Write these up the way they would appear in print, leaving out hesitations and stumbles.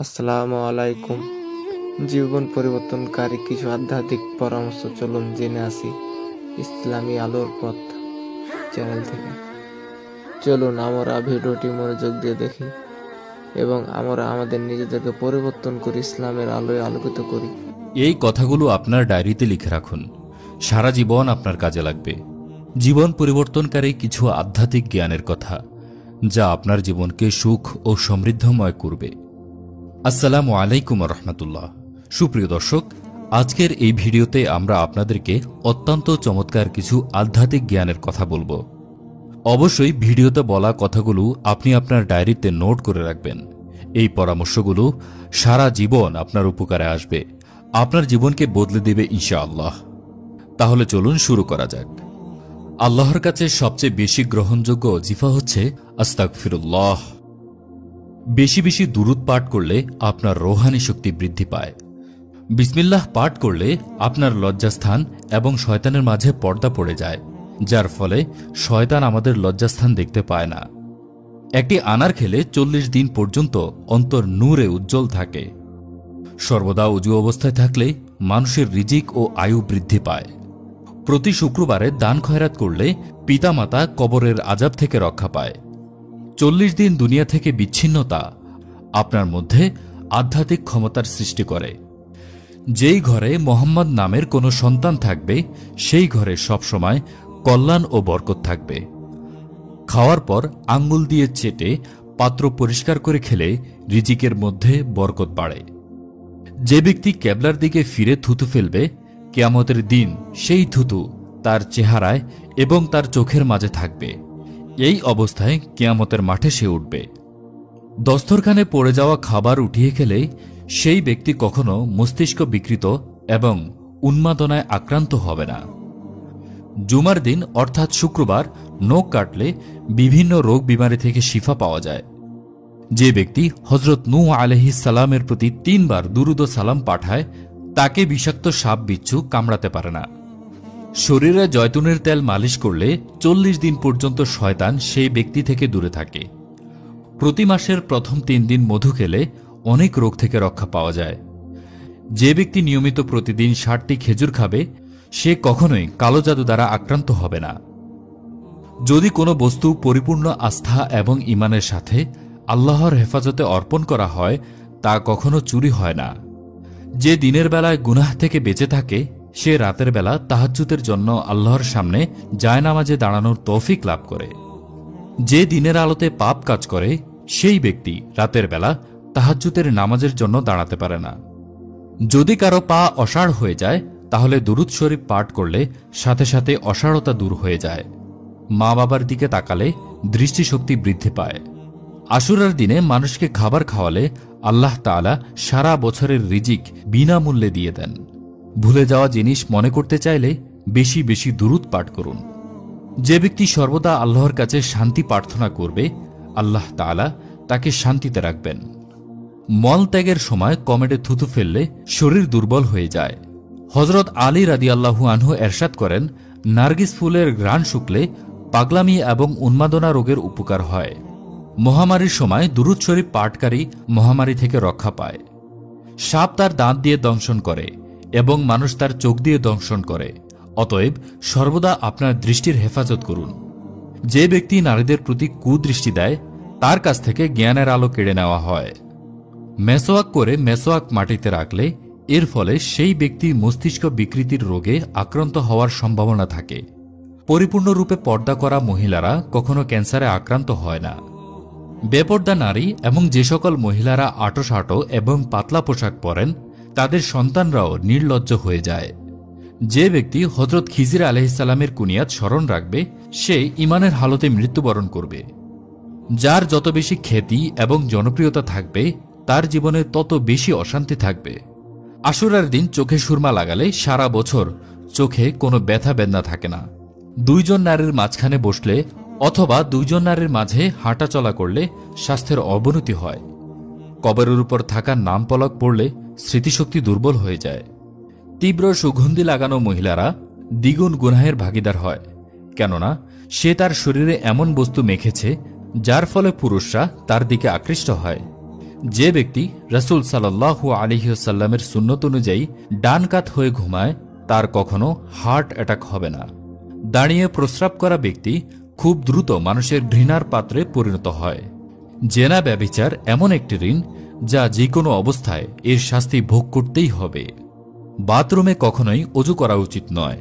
আসসালামু আলাইকুম। জীবন পরিবর্তনকারী কিছু আধ্যাত্মিক পরামর্শ চলুন জেনে আসি ইসলামী আলোর পথ চ্যানেল থেকে। চলুন আমরা ভিডিওটি মনোযোগ দিয়ে দেখি এবং আমরা আমাদের নিজেদেরকে পরিবর্তন করে ইসলামের আলোয় আলোকিত করি। এই কথাগুলো আপনার ডায়েরিতে লিখে রাখুন, সারা জীবন আপনার কাজে লাগবে। জীবন পরিবর্তনকারী কিছু আধ্যাত্মিক জ্ঞানের কথা, যা আপনার জীবনকে সুখ ও সমৃদ্ধময় করবে। আসসালামু আলাইকুম রহমতুল্লাহ। সুপ্রিয় দর্শক, আজকের এই ভিডিওতে আমরা আপনাদেরকে অত্যন্ত চমৎকার কিছু আধ্যাত্মিক জ্ঞানের কথা বলবো। অবশ্যই ভিডিওতে বলা কথাগুলো আপনি আপনার ডায়েরিতে নোট করে রাখবেন। এই পরামর্শগুলো সারা জীবন আপনার উপকারে আসবে, আপনার জীবনকে বদলে দেবে ইনশাআল্লাহ। তাহলে চলুন শুরু করা যাক। আল্লাহর কাছে সবচেয়ে বেশি গ্রহণযোগ্য ওজিফা হচ্ছে আস্তাগফিরুল্লাহ। বেশি বেশি দুরূদ পাঠ করলে আপনার রোহানি শক্তি বৃদ্ধি পায়। বিসমিল্লাহ পাঠ করলে আপনার লজ্জাস্থান এবং শয়তানের মাঝে পর্দা পড়ে যায়, যার ফলে শয়তান আমাদের লজ্জাস্থান দেখতে পায় না। একটি আনার খেলে 40 দিন পর্যন্ত অন্তর নূরে উজ্জ্বল থাকে। সর্বদা উজু অবস্থায় থাকলে মানুষের রিজিক ও আয়ু বৃদ্ধি পায়। প্রতি শুক্রবারে দান খয়রাত করলে পিতামাতা কবরের আযাব থেকে রক্ষা পায়। 40 দিন দুনিয়া থেকে বিচ্ছিন্নতা আপনার মধ্যে আধ্যাত্মিক ক্ষমতার সৃষ্টি করে। যেই ঘরে মোহাম্মদ নামের কোনো সন্তান থাকবে, সেই ঘরে সবসময় কল্যাণ ও বরকত থাকবে। খাওয়ার পর আঙ্গুল দিয়ে চেটে পাত্র পরিষ্কার করে খেলে রিজিকের মধ্যে বরকত বাড়ে। যে ব্যক্তি কেবলার দিকে ফিরে থুতু ফেলবে, কিয়ামতের দিন সেই থুতু তার চেহারায় এবং তার চোখের মাঝে থাকবে। এই অবস্থায় কিয়ামতের মাঠে সে উঠবে। দস্তরখানে পড়ে যাওয়া খাবার উঠিয়ে খেলে সেই ব্যক্তি কখনো মস্তিষ্ক বিকৃত এবং উন্মাদনায় আক্রান্ত হবে না। জুমার দিন অর্থাৎ শুক্রবার নখ কাটলে বিভিন্ন রোগ বিমারি থেকে শিফা পাওয়া যায়। যে ব্যক্তি হযরত নূহ আলাইহিস সালামের প্রতি 3 বার দুরূদ ও সালাম পাঠায়, তাকে বিষাক্ত সাপ বিচ্ছু কামড়াতে পারে না। শরীরে জয়তুনের তেল মালিশ করলে 40 দিন পর্যন্ত শয়তান সেই ব্যক্তি থেকে দূরে থাকে। প্রতি মাসের প্রথম 3 দিন মধু খেলে অনেক রোগ থেকে রক্ষা পাওয়া যায়। যে ব্যক্তি নিয়মিত প্রতিদিন 60টি খেজুর খাবে, সে কখনোই কালো জাদু দ্বারা আক্রান্ত হবে না। যদি কোনো বস্তু পরিপূর্ণ আস্থা এবং ঈমানের সাথে আল্লাহর হেফাজতে অর্পণ করা হয়, তা কখনো চুরি হয় না। যে দিনের বেলায় গুনাহ থেকে বেঁচে থাকে, সে রাতের বেলা তাহাজ্জুদের জন্য আল্লাহর সামনে জায়নামাজে দাঁড়ানোর তৌফিক লাভ করে। যে দিনের আলোতে পাপ কাজ করে, সেই ব্যক্তি রাতের বেলা তাহাজ্জুদের নামাজের জন্য দাঁড়াতে পারে না। যদি কারো পা অসাড় হয়ে যায়, তাহলে দুরূদ শরীফ পাঠ করলে সাথে সাথে অসাড়তা দূর হয়ে যায়। মা বাবার দিকে তাকালে দৃষ্টিশক্তি বৃদ্ধি পায়। আশুরার দিনে মানুষকে খাবার খাওয়ালে আল্লাহ তাআলা সারা বছরের রিজিক বিনামূল্যে দিয়ে দেন। ভুলে যাওয়া জিনিস মনে করতে চাইলে বেশি বেশি দুরূদ পাঠ করুন। যে ব্যক্তি সর্বদা আল্লাহর কাছে শান্তি প্রার্থনা করবে, আল্লাহ তাআলা তাকে শান্তিতে রাখবেন। মল ত্যাগের সময় কমেডে থুতু ফেললে শরীর দুর্বল হয়ে যায়। হযরত আলী রাদিয়াল্লাহু আনহু এরশাদ করেন, নার্গিস ফুলের ঘ্রাণ শুকলে পাগলামি এবং উন্মাদনা রোগের উপকার হয়। মহামারীর সময় দুরূদ শরীফ পাঠকারী মহামারী থেকে রক্ষা পায়। সাপ তার দাঁত দিয়ে দংশন করে এবং মানুষ তার চোখ দিয়ে দংশন করে। অতএব সর্বদা আপনার দৃষ্টির হেফাজত করুন। যে ব্যক্তি নারীদের প্রতি কুদৃষ্টি দেয়, তার কাছ থেকে জ্ঞানের আলো কেড়ে নেওয়া হয়। মেসোয়াক করে মেসোয়াক মাটিতে রাখলে এর ফলে সেই ব্যক্তির মস্তিষ্ক বিকৃতির রোগে আক্রান্ত হওয়ার সম্ভাবনা থাকে। পরিপূর্ণরূপে পর্দা করা মহিলারা কখনো ক্যান্সারে আক্রান্ত হয় না। বেপর্দা নারী এবং যে সকল মহিলারা আঁটো এবং পাতলা পোশাক পরেন, তাদের সন্তানরাও নির্লজ্জ হয়ে যায়। যে ব্যক্তি হযরত খিজির আলাইহিস সালামের কুনিয়াত স্মরণ রাখবে, সে ঈমানের হালতে মৃত্যুবরণ করবে। যার যত বেশি খ্যাতি এবং জনপ্রিয়তা থাকবে, তার জীবনে তত বেশি অশান্তি থাকবে। আশুরার দিন চোখে সুরমা লাগালে সারা বছর চোখে কোনো ব্যথা বেদনা থাকে না। 2 জন নারীর মাঝখানে বসলে অথবা 2 জন নারীর মাঝে হাঁটা চলা করলে স্বাস্থ্যের অবনতি হয়। কবরের উপর থাকা নাম পলক পড়লে স্মৃতিশক্তি দুর্বল হয়ে যায়। তীব্র সুগন্ধি লাগানো মহিলারা দ্বিগুণ গুনাহের ভাগীদার হয়, কেননা সে তার শরীরে এমন বস্তু মেখেছে যার ফলে পুরুষরা তার দিকে আকৃষ্ট হয়। যে ব্যক্তি রাসূল সাল্লাল্লাহু আলাইহি ওয়াসাল্লামের সুন্নত অনুযায়ী ডান কাত হয়ে ঘুমায় তার কখনো হার্ট অ্যাটাক হবে না। দাঁড়িয়ে প্রস্রাব করা ব্যক্তি খুব দ্রুত মানুষের ঘৃণার পাত্রে পরিণত হয়। জেনা ব্যভিচার এমন একটি ঋণ যা যে কোনো অবস্থায় এর শাস্তি ভোগ করতেই হবে। বাথরুমে কখনোই অজু করা উচিত নয়।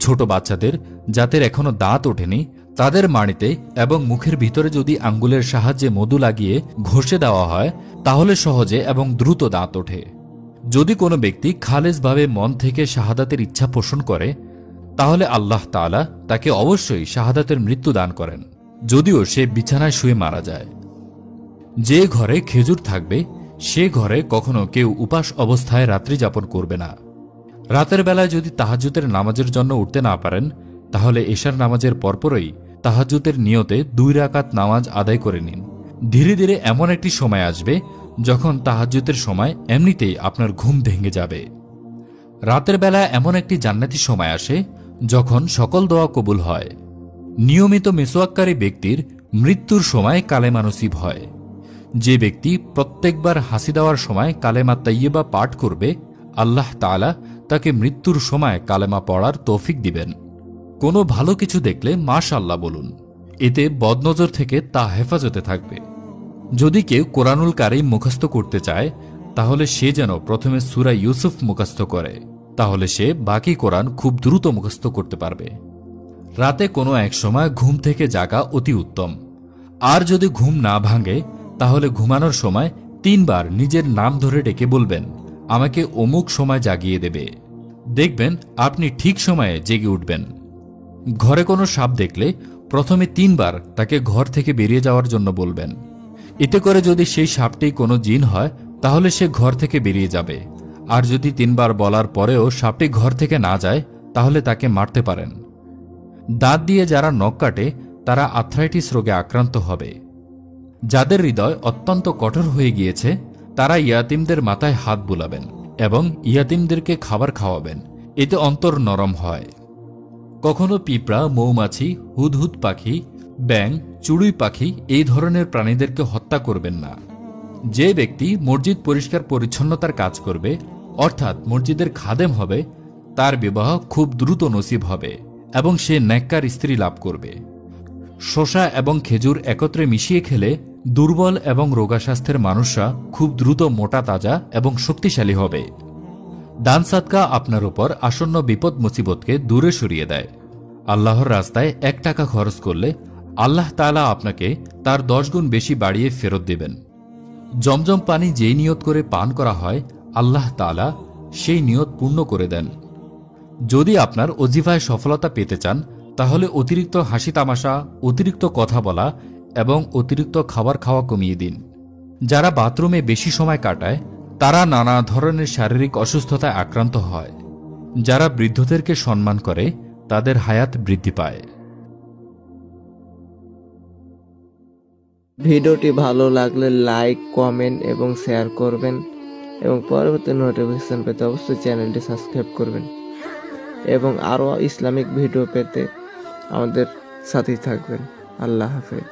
ছোট বাচ্চাদের যাদের এখনো দাঁত ওঠেনি তাদের মাড়িতে এবং মুখের ভিতরে যদি আঙ্গুলের সাহায্যে মধু লাগিয়ে ঘষে দেওয়া হয় তাহলে সহজে এবং দ্রুত দাঁত ওঠে। যদি কোনো ব্যক্তি খালেসভাবে মন থেকে শাহাদাতের ইচ্ছা পোষণ করে তাহলে আল্লাহ তাআলা তাকে অবশ্যই শাহাদাতের মৃত্যু দান করেন, যদিও সে বিছানায় শুয়ে মারা যায়। যে ঘরে খেজুর থাকবে সে ঘরে কখনো কেউ উপাস অবস্থায় রাত্রি যাপন করবে না। রাতের বেলায় যদি তাহাজ্জুদের নামাজের জন্য উঠতে না পারেন তাহলে এশার নামাজের পরপরই তাহাজ্জুদের নিয়তে 2 রাকাত নামাজ আদায় করে নিন। ধীরে ধীরে এমন একটি সময় আসবে যখন তাহাজ্জুদের সময় এমনিতেই আপনার ঘুম ভেঙে যাবে। রাতের বেলায় এমন একটি জান্নাতি সময় আসে যখন সকল দোয়া কবুল হয়। নিয়মিত মিসওয়াককারী ব্যক্তির মৃত্যুর সময় কালেমা নসিব হয়। যে ব্যক্তি প্রত্যেকবার হাসি দেওয়ার সময় কালেমা তাইয়্যিবা পাঠ করবে আল্লাহ তাআলা তাকে মৃত্যুর সময় কালেমা পড়ার তৌফিক দিবেন। কোনো ভালো কিছু দেখলে মাশাআল্লাহ বলুন, এতে বদনজর থেকে তা হেফাজতে থাকবে। যদি কেউ কোরআনুল কারীম মুখস্থ করতে চায় তাহলে সে যেন প্রথমে সূরা ইউসুফ মুখস্থ করে, তাহলে সে বাকি কোরআন খুব দ্রুত মুখস্থ করতে পারবে। রাতে কোনো এক সময় ঘুম থেকে জাগা অতি উত্তম। আর যদি ঘুম না ভাঙে তাহলে ঘুমানোর সময় 3 বার নিজের নাম ধরে ডেকে বলবেন, আমাকে অমুক সময় জাগিয়ে দেবে। দেখবেন আপনি ঠিক সময়ে জেগে উঠবেন। ঘরে কোনো সাপ দেখলে প্রথমে 3 বার তাকে ঘর থেকে বেরিয়ে যাওয়ার জন্য বলবেন। এতে করে যদি সেই সাপটি কোনো জিন হয় তাহলে সে ঘর থেকে বেরিয়ে যাবে। আর যদি 3 বার বলার পরেও সাপটি ঘর থেকে না যায় তাহলে তাকে মারতে পারেন। দাঁত দিয়ে যারা নখ কাটে তারা আর্থ্রাইটিস রোগে আক্রান্ত হবে। যাদের হৃদয় অত্যন্ত কঠোর হয়ে গিয়েছে তারা ইয়াতিমদের মাথায় হাত বুলাবেন এবং ইয়াতিমদেরকে খাবার খাওয়াবেন, এতে অন্তর নরম হয়। কখনো পিঁপড়া, মৌমাছি, হুদহুদ পাখি, ব্যাঙ, চড়ুই পাখি এই ধরনের প্রাণীদেরকে হত্যা করবেন না। যে ব্যক্তি মসজিদ পরিষ্কার পরিচ্ছন্নতার কাজ করবে অর্থাৎ মসজিদের খাদেম হবে তার বিবাহ খুব দ্রুত নসিব হবে এবং সে নেককার স্ত্রী লাভ করবে। শসা এবং খেজুর একত্রে মিশিয়ে খেলে দুর্বল এবং রোগা স্বাস্থ্যের মানুষরা খুব দ্রুত মোটা তাজা এবং শক্তিশালী হবে। দান সাদকা আপনার উপর আসন্ন বিপদ মুসিবতকে দূরে সরিয়ে দেয়। আল্লাহর রাস্তায় 1 টাকা খরচ করলে আল্লাহ তাআলা আপনাকে তার 10 গুণ বেশি বাড়িয়ে ফেরত দেবেন। জমজম পানি যেই নিয়ত করে পান করা হয় আল্লাহ তাআলা সেই নিয়ত পূর্ণ করে দেন। যদি আপনার ওজিফায় সফলতা পেতে চান তাহলে অতিরিক্ত হাসি তামাশা, অতিরিক্ত কথা বলা এবং অতিরিক্ত খাবার খাওয়া কমিয়ে দিন। যারা বাথরুমে বেশি সময় কাটায় তারা নানা ধরনের শারীরিক অসুস্থতায় আক্রান্ত হয়। যারা বৃদ্ধদেরকে সম্মান করে তাদের হায়াত বৃদ্ধি পায়। ভিডিওটি ভালো লাগলে লাইক, কমেন্ট এবং শেয়ার করবেন এবং পরবর্তী নোটিফিকেশন পেতে অবশ্যই চ্যানেলটি সাবস্ক্রাইব করবেন এবং আরও ইসলামিক ভিডিও পেতে আমাদের সাথেই থাকবেন। আল্লাহ হাফেজ।